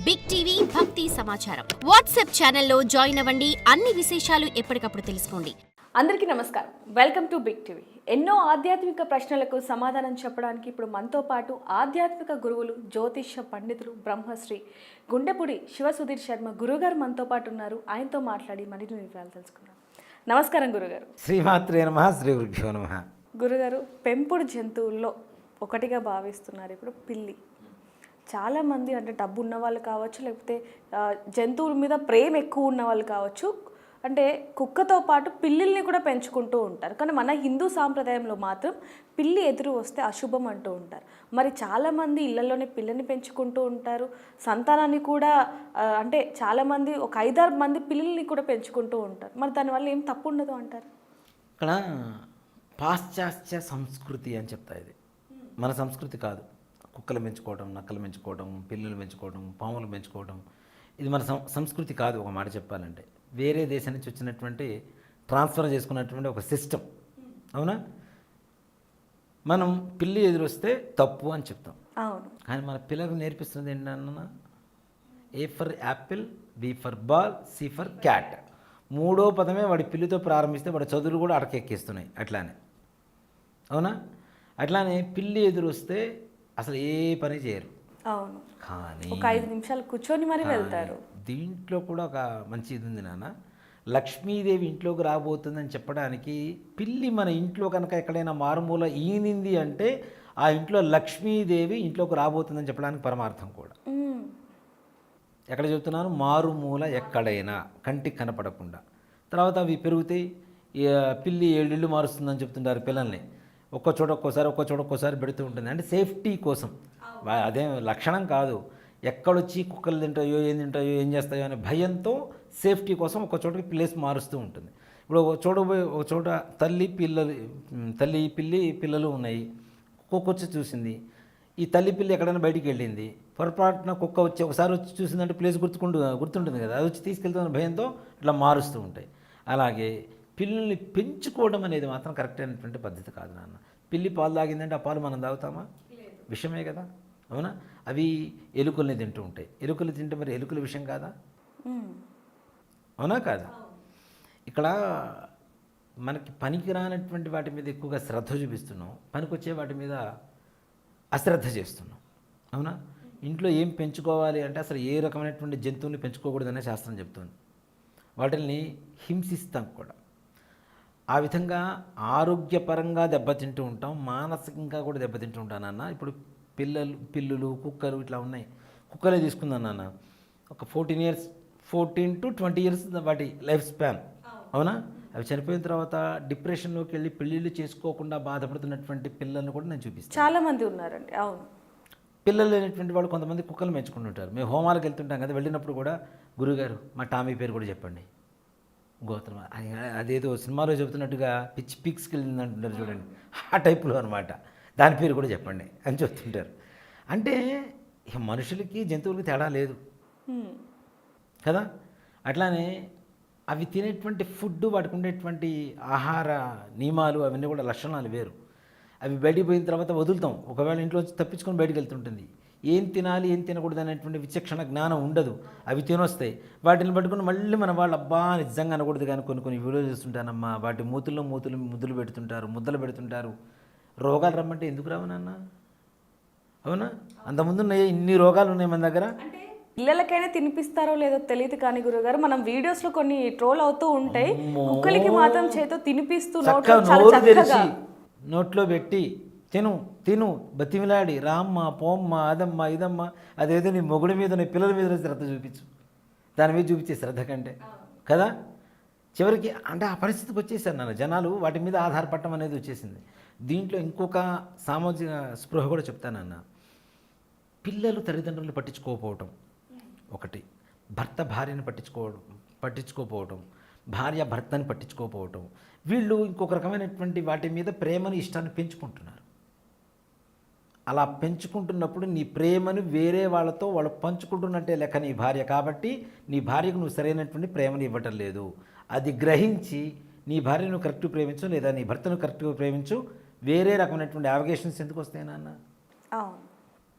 Big TV భక్తి సమాచారం WhatsApp ఛానల్లో జాయిన్ అవ్వండి. అన్ని విశేషాలు ఎప్పటికప్పుడు తెలుసుకోండి. అందరికీ నమస్కారం. Welcome to Big TV. ఎన్నో ఆధ్యాత్మిక ప్రశ్నలకు సమాధానం చెప్పడానికి ఇప్పుడు మనతో పాటు ఆధ్యాత్మిక గురువులు, జ్యోతిష్య పండితులు, బ్రహ్మశ్రీ గుండెపూడి శివసుధీర్ శర్మ గురుగారు మనతో పాటు ఉన్నారు. ఆయనతో మాట్లాడి మరిన్ని వివరాలు తెలుసుకుందాం. నమస్కారం గురుగారు. శ్రీమాత్రే నమః, శ్రీ గురుభ్యో నమః. గురుగారు, పెంపుడు జంతువుల్లో ఒకటిగా భావిస్తున్నారు ఇప్పుడు పిల్లి. చాలామంది అంటే డబ్బు ఉన్న వాళ్ళు కావచ్చు, లేకపోతే జంతువుల మీద ప్రేమ ఎక్కువ ఉన్న వాళ్ళు కావచ్చు, అంటే కుక్కతో పాటు పిల్లిల్ని కూడా పెంచుకుంటూ ఉంటారు. కానీ మన హిందూ సాంప్రదాయంలో మాత్రం పిల్లి ఎదురు వస్తే అశుభం అంటూ ఉంటారు. మరి చాలామంది ఇళ్లలోనే పిల్లిని పెంచుకుంటూ ఉంటారు. సంతానాన్ని కూడా అంటే చాలామంది ఒక 5-6 మంది పిల్లిని కూడా పెంచుకుంటూ ఉంటారు. మరి దానివల్ల ఏం తప్పు ఉండదు అంటారు? ఇక్కడ పాశ్చాత్య సంస్కృతి అని చెప్తా. ఇది మన సంస్కృతి కాదు. కుక్కలు పెంచుకోవడం, నక్కలు పెంచుకోవడం, పిల్లులు పెంచుకోవడం, పాములు పెంచుకోవడం ఇది మన సంస్కృతి కాదు. ఒక మాట చెప్పాలంటే వేరే దేశం నుంచి వచ్చినటువంటి ట్రాన్స్ఫర్ చేసుకున్నటువంటి ఒక సిస్టమ్. అవునా? మనం పిల్లి ఎదురొస్తే తప్పు అని చెప్తాం. అవును. కానీ మన పిల్లలకు నేర్పిస్తున్నది ఏంటన్నా, A for apple, B for ball, C for cat. 3వ పదమే వాడి పిల్లితో ప్రారంభిస్తే వాడి చదువులు కూడా అడకెక్కిస్తున్నాయి. అట్లానే అవునా? అట్లానే పిల్లి ఎదురొస్తే అసలు ఏ పని చేయరు. అవును. కానీ ఒక 5 నిమిషాలు కూర్చొని మరి వెళ్తారు. దీంట్లో కూడా ఒక మంచి ఇది ఉంది నాన్న. లక్ష్మీదేవి ఇంట్లోకి రాబోతుందని చెప్పడానికి పిల్లి మన ఇంట్లో కనుక ఎక్కడైనా మారుమూల ఈనింది అంటే ఆ ఇంట్లో లక్ష్మీదేవి ఇంట్లోకి రాబోతుందని చెప్పడానికి పరమార్థం కూడా. ఎక్కడ చెప్తున్నాను? మారుమూల ఎక్కడైనా కంటికి కనపడకుండా. తర్వాత అవి పెరుగుతాయి. పిల్లి 7 ఇళ్ళు మారుస్తుందని చెప్తుంటారు పిల్లల్ని. ఒక్కోసారి పెడుతూ ఉంటుంది. అంటే సేఫ్టీ కోసం. అదేం లక్షణం కాదు. ఎక్కడొచ్చి కుక్కలు తింటాయో, ఏం చేస్తాయో అనే భయంతో సేఫ్టీ కోసం ఒక చోటకి ప్లేస్ మారుస్తూ ఉంటుంది. ఇప్పుడు ఒక చోట తల్లి పిల్లి పిల్లలు ఉన్నాయి. కుక్క వచ్చి చూసింది. ఈ తల్లి పిల్లి ఎక్కడైనా బయటికి వెళ్ళింది. పొరపాటున కుక్క ఒకసారి వచ్చి చూసిందంటే ప్లేస్ గుర్తుంటుంది కదా, అది వచ్చి తీసుకెళ్తున్న భయంతో ఇట్లా మారుస్తూ ఉంటాయి. అలాగే పిల్లుల్ని పెంచుకోవడం అనేది మాత్రం కరెక్ట్ అయినటువంటి పద్ధతి కాదు నాన్న. పిల్లి పాలు తాగిందంటే ఆ పాలు మనం తాగుతామా? విషమే కదా. అవునా? అవి ఎలుకల్ని తింటూ ఉంటాయి. ఎలుకలు తింటే మరి ఎలుకల విషయం కాదా? అవునా కాదా? ఇక్కడ మనకి పనికి రానటువంటి వాటి మీద ఎక్కువగా శ్రద్ధ చూపిస్తున్నాం, పనికొచ్చే వాటి మీద అశ్రద్ధ చేస్తున్నాం. అవునా? ఇంట్లో ఏం పెంచుకోవాలి అంటే అసలు ఏ రకమైనటువంటి జంతువుని పెంచుకోకూడదనే శాస్త్రం చెప్తుంది. వాటిని హింసిస్తాం కూడా. ఆ విధంగా ఆరోగ్యపరంగా దెబ్బతింటూ ఉంటాం, మానసికంగా కూడా దెబ్బతింటూ ఉంటాను నాన్న. ఇప్పుడు పిల్లులు, కుక్కలు ఇట్లా ఉన్నాయి. కుక్కలే తీసుకుందాం నాన్న. ఒక 14 to 20 years వాటి లైఫ్ స్పాన్. అవునా? అవి చనిపోయిన తర్వాత డిప్రెషన్లోకి వెళ్ళి పెళ్ళిళ్ళు చేసుకోకుండా బాధపడుతున్నటువంటి పిల్లల్ని కూడా నేను చూపిస్తాను. చాలామంది ఉన్నారండి. అవును. పిల్లలు లేనటువంటి వాళ్ళు కొంతమంది కుక్కలు పెంచుకుంటుంటారు. మేము హోమాలకు వెళ్తుంటాం కదా, వెళ్ళినప్పుడు కూడా గురుగారు మా టామీ పేరు కూడా చెప్పండి, గోత్రం అదేదో సినిమాలో చెబుతున్నట్టుగా పిచ్చి పిక్స్కి వెళ్ళింది అంటుంటారు చూడండి, ఆ టైప్లో అనమాట. దాని పేరు కూడా చెప్పండి అని చెప్తుంటారు. అంటే ఇక మనుషులకి జంతువులకి తేడా లేదు కదా. అట్లానే అవి తినేటువంటి ఫుడ్, వాటికి ఉండేటువంటి ఆహార నియమాలు అవన్నీ కూడా లక్షణాలు వేరు. అవి బయటికి పోయిన తర్వాత వదులుతాం. ఒకవేళ ఇంట్లో తప్పించుకొని బయటికి వెళ్తుంటుంది. ఏం తినాలి ఏం తినకూడదు అనేటువంటి విచక్షణ జ్ఞానం ఉండదు. అవి తినొస్తాయి. వాటిని పట్టుకుని మళ్ళీ మన వాళ్ళు అబ్బా నిజంగా అనకూడదు కానీ కొన్ని వీడియో చూస్తుంటానమ్మా, వాటి ముద్దులు ముద్దలు పెడుతుంటారు. రోగాలు రమ్మంటే ఎందుకు రావనన్నా? అవునా? అంతకుముందు ఉన్నాయి ఇన్ని రోగాలు ఉన్నాయి మన దగ్గర. పిల్లలకైనా తినిపిస్తారో లేదో తెలియదు కానీ గురుగారు, మనం వీడియోస్లో కొన్ని ట్రోల్ అవుతూ ఉంటాయి. కుక్కలకి మాత్రం చేతో తినిపిస్తూ నోరు తెరిచి నోట్లో పెట్టి తిను బతిమిలాడి రామ్మ పోమ్మ అదమ్మ ఇదమ్మ, అదేదో నీ మొగుడి మీద నీ పిల్లల మీద శ్రద్ధ చూపించు. దాని మీద చూపించే శ్రద్ధ కంటే కదా. చివరికి అంటే ఆ పరిస్థితికి వచ్చేసారు నాన్న. జనాలు వాటి మీద ఆధారపడటం అనేది వచ్చేసింది. దీంట్లో ఇంకొక సామాజిక స్పృహ కూడా చెప్తానన్న. పిల్లలు తల్లిదండ్రులను పట్టించుకోకపోవటం ఒకటి, భర్త భార్యని పట్టించుకోకపోవటం, భార్య భర్తని పట్టించుకోకపోవటం. వీళ్ళు ఇంకొక రకమైనటువంటి వాటి మీద ప్రేమని, ఇష్టాన్ని పెంచుకుంటున్నారు. అలా పెంచుకుంటున్నప్పుడు నీ ప్రేమను వేరే వాళ్ళతో వాళ్ళు పంచుకుంటున్నట్టే లెక్క నీ భార్య. కాబట్టి నీ భార్యకు నువ్వు సరైనటువంటి ప్రేమను ఇవ్వటం లేదు. అది గ్రహించి నీ భార్యను కరెక్ట్గా ప్రేమించు, లేదా నీ భర్తను కరెక్ట్గా ప్రేమించు. వేరే రకమైనటువంటి అవగేషన్స్ ఎందుకు వస్తాయి నాన్న?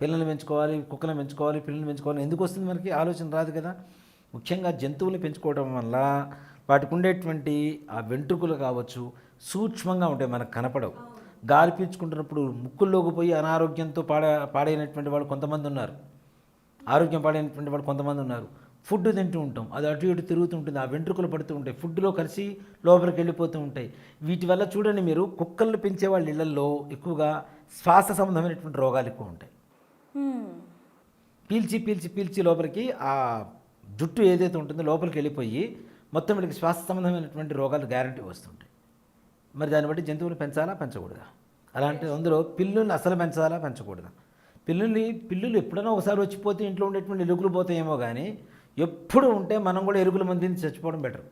పిల్లల్ని పెంచుకోవాలి, కుక్కలను పెంచుకోవాలి, పిల్లల్ని పెంచుకోవాలి, ఎందుకు వస్తుంది మనకి ఆలోచన రాదు కదా. ముఖ్యంగా జంతువులు పెంచుకోవడం వల్ల వాటికి ఉండేటువంటి ఆ వెంట్రుకలు కావచ్చు సూక్ష్మంగా ఉంటాయి, మనకు కనపడవు. గాలి పీల్చుకుంటున్నప్పుడు ముక్కుల్లోకి పోయి అనారోగ్యంతో పాడైనటువంటి వాళ్ళు కొంతమంది ఉన్నారు, ఆరోగ్యం పాడైనటువంటి వాళ్ళు కొంతమంది ఉన్నారు. ఫుడ్ తింటూ ఉంటాం, అది అటు ఇటు తిరుగుతూ ఉంటుంది, ఆ వెంట్రుకలు పడుతూ ఉంటాయి, ఫుడ్లో కలిసి లోపలికి వెళ్ళిపోతూ ఉంటాయి. వీటి వల్ల చూడండి మీరు, కుక్కలను పెంచే వాళ్ళ ఇళ్లలో ఎక్కువగా శ్వాస సంబంధమైనటువంటి రోగాలు ఎక్కువ ఉంటాయి. పీల్చి పీల్చి పీల్చి లోపలికి ఆ జుట్టు ఏదైతే ఉంటుందో లోపలికి వెళ్ళిపోయి మొత్తం వీళ్ళకి శ్వాస సంబంధమైనటువంటి రోగాలు గ్యారంటీ వస్తుంటాయి. మరి దాన్ని బట్టి జంతువులు పెంచాలా పెంచకూడదా? అలాంటి అందులో పిల్లుల్ని అసలు పెంచాలా పెంచకూడదా? పిల్లులు ఎప్పుడైనా ఒకసారి వచ్చిపోతే ఇంట్లో ఉండేటువంటి ఎలుకలు పోతాయేమో కానీ ఎప్పుడు ఉంటే మనం కూడా ఎలుకల మందిని చచ్చిపోవడం బెటర్.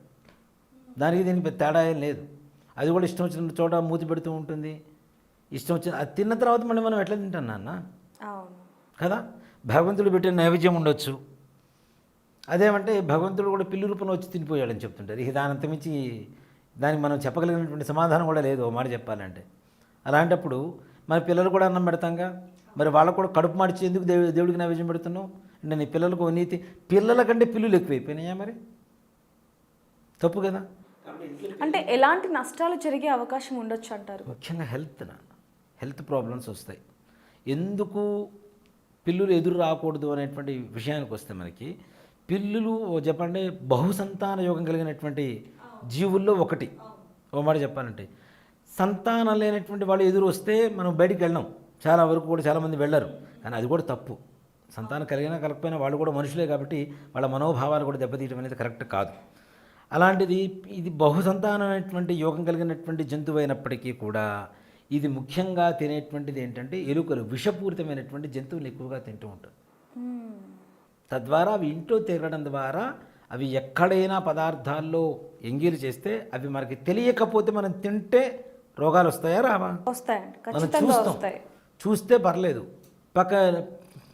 దానికి దీనికి తేడా ఏం లేదు. అది కూడా ఇష్టం వచ్చిన చోట మూతి పెడుతూ ఉంటుంది, ఇష్టం వచ్చిన అది తిన్న తర్వాత మళ్ళీ మనం ఎట్లా తింటాం నాన్న కదా. భగవంతుడు పెట్టిన నైవేద్యం ఉండొచ్చు, అదేమంటే భగవంతుడు కూడా పిల్లి రూపంలో వచ్చి తినిపోయాడని చెప్తుంటారు. ఇక దాని అంతమించి దానికి మనం చెప్పగలిగినటువంటి సమాధానం కూడా లేదు ఓ మాట చెప్పాలంటే. అలాంటప్పుడు మన పిల్లలు కూడా అన్నం పెడతాంగా, మరి వాళ్ళకు కూడా కడుపు మార్చి ఎందుకు దేవుడికి నైవేద్యం పెడుతున్నావు అంటే నీ పిల్లలకు నీతి, పిల్లల కంటే పిల్లులు ఎక్కువైపోయినాయా? మరి తప్పు కదా. అంటే ఎలాంటి నష్టాలు జరిగే అవకాశం ఉండొచ్చు అంటారు? ముఖ్యంగా హెల్త్ ప్రాబ్లమ్స్ వస్తాయి. ఎందుకు పిల్లులు ఎదురు రాకూడదు అనేటువంటి విషయానికి వస్తే మనకి పిల్లులు చెప్పండి బహుసంతాన యోగం కలిగినటువంటి జీవుల్లో ఒకటి. ఓ మాట చెప్పాలంటే సంతానం లేనటువంటి వాళ్ళు ఎదురు వస్తే మనం బయటికి వెళ్ళాం, చాలా వరకు కూడా చాలామంది వెళ్ళరు, కానీ అది కూడా తప్పు. సంతానం కలిగినా కలగకపోయినా వాళ్ళు కూడా మనుషులే కాబట్టి వాళ్ళ మనోభావాలు కూడా దెబ్బతీయడం అనేది కరెక్ట్ కాదు. అలాంటిది ఇది బహుసంతానమైనటువంటి యోగం కలిగినటువంటి జంతువు అయినప్పటికీ కూడా ఇది ముఖ్యంగా తినేటువంటిది ఏంటంటే ఎలుకలు, విషపూరితమైనటువంటి జంతువులు ఎక్కువగా తింటూ ఉంటారు. తద్వారా అవి ఇంట్లో తిరగడం ద్వారా అవి ఎక్కడైనా పదార్థాల్లో ఎంగిలి చేస్తే అవి మనకి తెలియకపోతే మనం తింటే రోగాలు వస్తాయా రావా? వస్తాయండి, మనం ఖచ్చితంగా వస్తాయి. చూస్తే పర్లేదు,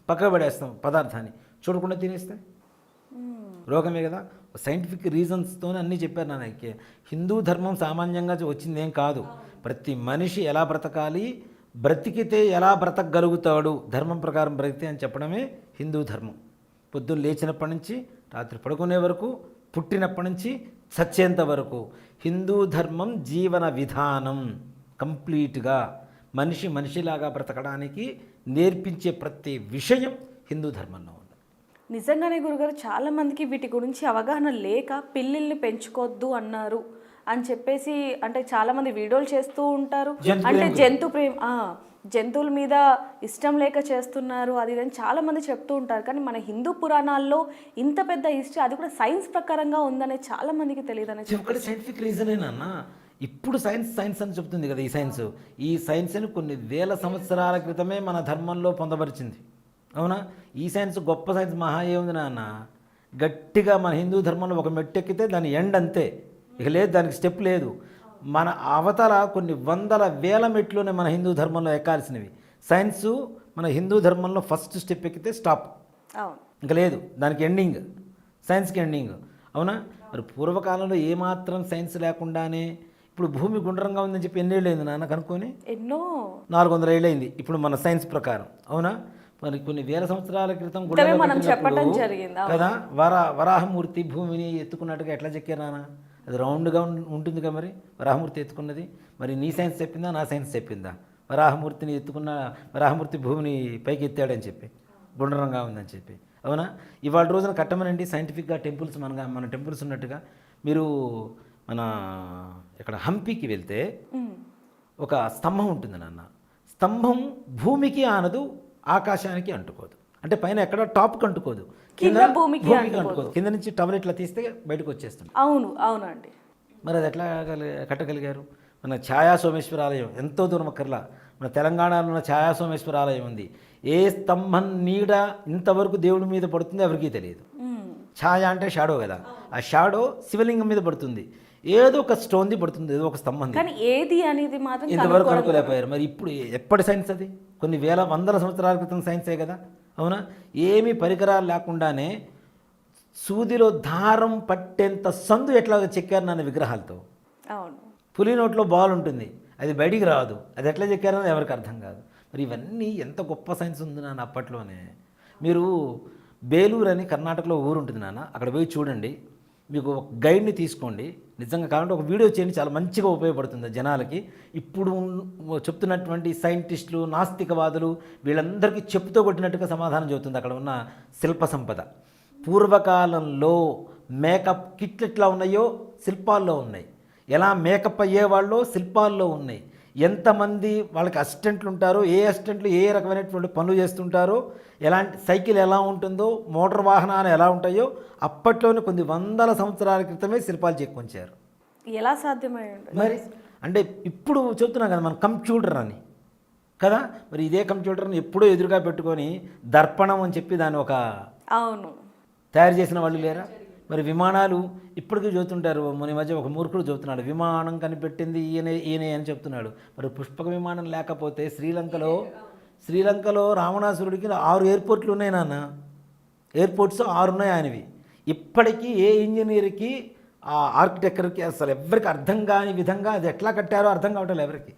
పక్క పడేస్తాం పదార్థాన్ని, చూడకుండా తినేస్తే రోగమే కదా. సైంటిఫిక్ రీజన్స్తోనే అన్నీ చెప్పారు నాన్నకి. హిందూ ధర్మం సామాన్యంగా వచ్చింది ఏం కాదు. ప్రతి మనిషి ఎలా బ్రతకాలి, బ్రతికితే ఎలా బ్రతకగలుగుతాడు, ధర్మం ప్రకారం బ్రతికితే అని చెప్పడమే హిందూ ధర్మం. పొద్దున్న లేచినప్పటి నుంచి రాత్రి పడుకునే వరకు, పుట్టినప్పటి నుంచి చచ్చేంత వరకు హిందూ ధర్మం జీవన విధానం కంప్లీట్గా మనిషిలాగా బ్రతకడానికి నేర్పించే ప్రతి విషయం హిందూ ధర్మంలో ఉంది. నిజంగానే గురుగారు, చాలామందికి వీటి గురించి అవగాహన లేక పిల్లిల్ని పెంచుకోవద్దు అన్నారు అని చెప్పేసి, అంటే చాలామంది వీడియోలు చేస్తూ ఉంటారు, అంటే జంతువుల మీద ఇష్టం లేక చేస్తున్నారు అది అని చాలామంది చెప్తూ ఉంటారు. కానీ మన హిందూ పురాణాల్లో ఇంత పెద్ద హిస్టరీ, అది కూడా సైన్స్ ప్రకారంగా ఉందనే చాలామందికి తెలియదు అనేది ఒకటి సైంటిఫిక్ రీజనేనా. ఇప్పుడు సైన్స్ అని చెప్తుంది కదా. ఈ సైన్స్ని కొన్ని వేల సంవత్సరాల క్రితమే మన ధర్మంలో పొందపరిచింది, అవునా. ఈ సైన్స్ గొప్ప సైన్స్ మహా ఏముంది నాన్న, గట్టిగా మన హిందూ ధర్మంలో ఒక మెట్టెక్కితే దాని ఎండ్ అంతే, ఇక లేదు, దానికి స్టెప్ లేదు. మన అవతల కొన్ని వందల వేల మెట్లునే మన హిందూ ధర్మంలో ఎక్కాల్సినవి. సైన్సు మన హిందూ ధర్మంలో ఫస్ట్ స్టెప్ ఎక్కితే స్టాప్, ఇంకా లేదు దానికి ఎండింగ్, సైన్స్కి ఎండింగ్, అవునా. మరి పూర్వకాలంలో ఏమాత్రం సైన్స్ లేకుండానే ఇప్పుడు భూమి గుండ్రంగా ఉందని చెప్పి ఎన్నేళ్ళు అయింది నాన్న కనుక్కొని? ఎన్నో 400 ఏళ్ళు అయింది ఇప్పుడు మన సైన్స్ ప్రకారం, అవునా. మరి కొన్ని వేల సంవత్సరాల క్రితం మనం చెప్పడం జరిగింది కదా, వరాహమూర్తి భూమిని ఎత్తుకున్నట్టుగా ఎట్లా చెక్కారు నాన్న? అది రౌండ్గా ఉంటుంది కదా. మరి వరాహమూర్తి ఎత్తుకున్నది మరి నీ సైన్స్ చెప్పిందా నా సైన్స్ చెప్పిందా? వరాహమూర్తి భూమిని పైకి ఎత్తాడని చెప్పి, గుండ్రంగా ఉందని చెప్పి, అవునా. ఇవాళ రోజున కట్టమనండి సైంటిఫిక్గా టెంపుల్స్, మన టెంపుల్స్ ఉన్నట్టుగా. మీరు మన ఇక్కడ హంపీకి వెళ్తే ఒక స్తంభం ఉంటుంది నాన్న. స్తంభం భూమికి ఆనదు, ఆకాశానికి అంటుకోదు, అంటే పైన ఎక్కడ టాప్కి అంటుకోదు, భూమికి అంటుకోదు. కింద నుంచి టవర్ ఇట్లా తీస్తే బయటకు వచ్చేస్తుంది. అవునండి. మరి అది ఎట్లా కట్టగలిగారు? మన ఛాయా సోమేశ్వర ఆలయం ఎంతో దూరం అక్కర్లా, మన తెలంగాణలో ఉన్న ఛాయా సోమేశ్వర ఆలయం ఉంది. ఏ స్తంభం నీడ ఇంతవరకు దేవుడి మీద పడుతుందో ఎవరికీ తెలియదు. ఛాయ అంటే షాడో కదా, ఆ షాడో శివలింగం మీద పడుతుంది, ఏదో ఒక స్టోన్ది పడుతుంది, ఏదో ఒక స్తంభం, కానీ ఏది అనేది మాత్రం ఇంతవరకు కనుక్కోలేకపోయారు. మరి ఇప్పుడు ఎప్పటి సైన్స్ అది? కొన్ని వందల సంవత్సరాల క్రితం సైన్సే కదా, అవునా. ఏమీ పరికరాలు లేకుండానే సూదిలో దారం పట్టేంత సందు ఎట్లా చెక్కారు నాన్న విగ్రహాలతో. అవును. పులి నోట్లో బాల్ ఉంటుంది, అది బయటికి రాదు, అది ఎట్లా చెక్కారని ఎవరికి అర్థం కాదు. మరి ఇవన్నీ ఎంత గొప్ప సైన్స్ ఉంది నాన్న అప్పట్లోనే. మీరు బేలూరు అని కర్ణాటకలో ఊరు ఉంటుంది నాన్న, అక్కడ పోయి చూడండి. మీకు ఒక గైడ్ని తీసుకోండి, నిజంగా కావాలంటే ఒక వీడియో చేయండి, చాలా మంచిగా ఉపయోగపడుతుంది జనాలకి. ఇప్పుడు చెప్తున్నటువంటి సైంటిస్టులు, నాస్తికవాదులు వీళ్ళందరికీ చెప్పుతో కొట్టినట్టుగా సమాధానం చెబుతుంది అక్కడ ఉన్న శిల్ప సంపద. పూర్వకాలంలో మేకప్ కిట్లు ఎట్లా ఉన్నాయో శిల్పాల్లో ఉన్నాయి, ఎలా మేకప్ అయ్యేవాళ్ళో శిల్పాల్లో ఉన్నాయి, ఎంతమంది వాళ్ళకి అసిస్టెంట్లు ఉంటారో, ఏ అసిస్టెంట్లు ఏ రకమైనటువంటి పనులు చేస్తుంటారో, ఎలాంటి సైకిల్ ఎలా ఉంటుందో, మోటార్ వాహనాలు ఎలా ఉంటాయో అప్పట్లోనే కొన్ని వందల సంవత్సరాల క్రితమే శిల్పాలు చెక్కొంచారు. ఎలా సాధ్యమై ఉంటుంది మరి అంటే ఇప్పుడు చెప్తున్నాం కదా మనం కంప్యూటర్ అని కదా, మరి ఇదే కంప్యూటర్ని ఎప్పుడూ ఎదురుగా పెట్టుకొని దర్పణం అని చెప్పి దాన్ని ఒక అవును తయారు చేసిన వాళ్ళు లేరా? మరి విమానాలు ఇప్పటికీ చూస్తుంటారు. మన మధ్య ఒక మూర్ఖుడు చెబుతున్నాడు విమానం కనిపెట్టింది ఈయనే అని చెప్తున్నాడు. మరి పుష్పక విమానం లేకపోతే శ్రీలంకలో రావణాసురుడికి 6 ఎయిర్పోర్ట్లు ఉన్నాయి నాన్న, ఎయిర్పోర్ట్స్ 6 ఉన్నాయి ఆయనవి. ఇప్పటికీ ఏ ఇంజనీర్కి ఆ ఆర్కిటెక్చర్కి అసలు ఎవరికి అర్థం కాని విధంగా అది ఎట్లా కట్టారో అర్థం కావట్లేదు ఎవరికి.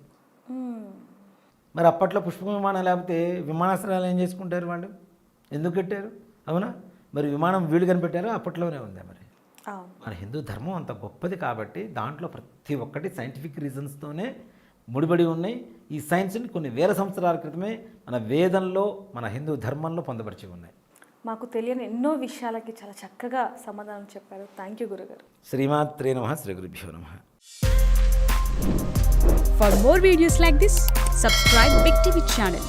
మరి అప్పట్లో పుష్పక విమానం లేకపోతే విమానాశ్రయాలు ఏం చేసుకుంటారు వాళ్ళు, ఎందుకు కట్టారు? అవునా? మరి విమానం వీళ్ళు కనిపెట్టారో అప్పట్లోనే ఉంది. మరి మన హిందూ ధర్మం అంత గొప్పది కాబట్టి దాంట్లో ప్రతి ఒక్కటి సైంటిఫిక్ రీజన్స్తోనే ముడిపడి ఉన్నాయి. ఈ సైన్స్ని కొన్ని వేల సంవత్సరాల క్రితమే మన వేదంలో, మన హిందూ ధర్మంలో పొందపరిచి ఉన్నాయి. మాకు తెలియని ఎన్నో విషయాలకి చాలా చక్కగా సమాధానం చెప్పారు. థ్యాంక్ యూ గురుగారు. శ్రీమాత్రే నమః, శ్రీ గురుభ్యో నమః. For more videos like this, subscribe Big TV channel.